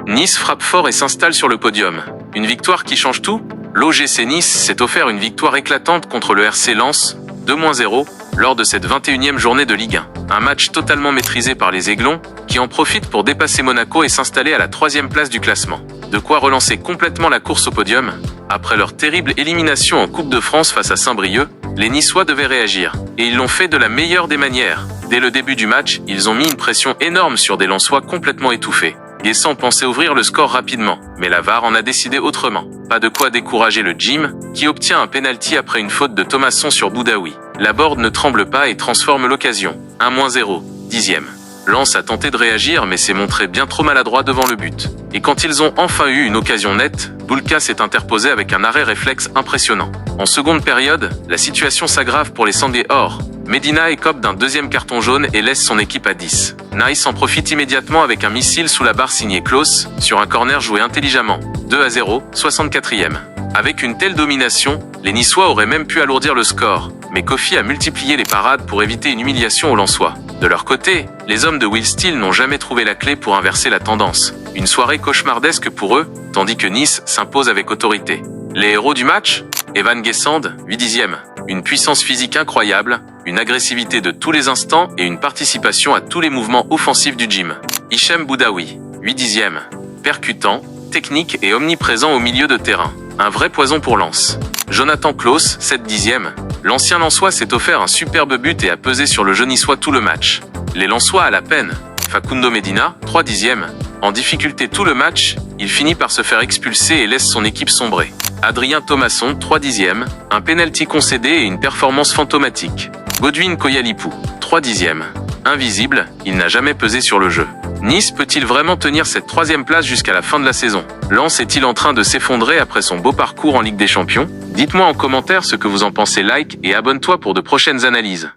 Nice frappe fort et s'installe sur le podium. Une victoire qui change tout? L'OGC Nice s'est offert une victoire éclatante contre le RC Lens, 2-0, lors de cette 21e journée de Ligue 1. Un match totalement maîtrisé par les Aiglons, qui en profitent pour dépasser Monaco et s'installer à la 3e place du classement. De quoi relancer complètement la course au podium. Après leur terrible élimination en Coupe de France face à Saint-Brieuc, les Niçois devaient réagir. Et ils l'ont fait de la meilleure des manières. Dès le début du match, ils ont mis une pression énorme sur des Lensois complètement étouffés. Guessant pensait ouvrir le score rapidement, mais la VAR en a décidé autrement. Pas de quoi décourager le Gym, qui obtient un pénalty après une faute de Thomasson sur Boudaoui. La Borde ne tremble pas et transforme l'occasion. 1-0, 10e. Lens a tenté de réagir mais s'est montré bien trop maladroit devant le but. Et quand ils ont enfin eu une occasion nette, Boulka s'est interposé avec un arrêt réflexe impressionnant. En seconde période, la situation s'aggrave pour les Sandés Or. Medina écope d'un deuxième carton jaune et laisse son équipe à 10. Nice en profite immédiatement avec un missile sous la barre signé Klaus, sur un corner joué intelligemment. 2-0, 64e. Avec une telle domination, les Niçois auraient même pu alourdir le score, mais Kofi a multiplié les parades pour éviter une humiliation aux Lensois. De leur côté, les hommes de Will Steele n'ont jamais trouvé la clé pour inverser la tendance. Une soirée cauchemardesque pour eux, tandis que Nice s'impose avec autorité. Les héros du match? Evan Guessand, 8e. Une puissance physique incroyable, une agressivité de tous les instants et une participation à tous les mouvements offensifs du gym. Hichem Boudaoui, 8e. Percutant, technique et omniprésent au milieu de terrain. Un vrai poison pour Lens. Jonathan Klaus, 7/10e. L'ancien Lensois s'est offert un superbe but et a pesé sur le jeu niçois tout le match. Les Lensois à la peine. Facundo Medina, 3/10e. En difficulté tout le match, il finit par se faire expulser et laisse son équipe sombrer. Adrien Thomasson, 3/10e. Un pénalty concédé et une performance fantomatique. Godwin Koyalipou, 3/10e. Invisible, il n'a jamais pesé sur le jeu. Nice peut-il vraiment tenir cette 3e place jusqu'à la fin de la saison? Lens est-il en train de s'effondrer après son beau parcours en Ligue des Champions? Dites-moi en commentaire ce que vous en pensez, like et abonne-toi pour de prochaines analyses.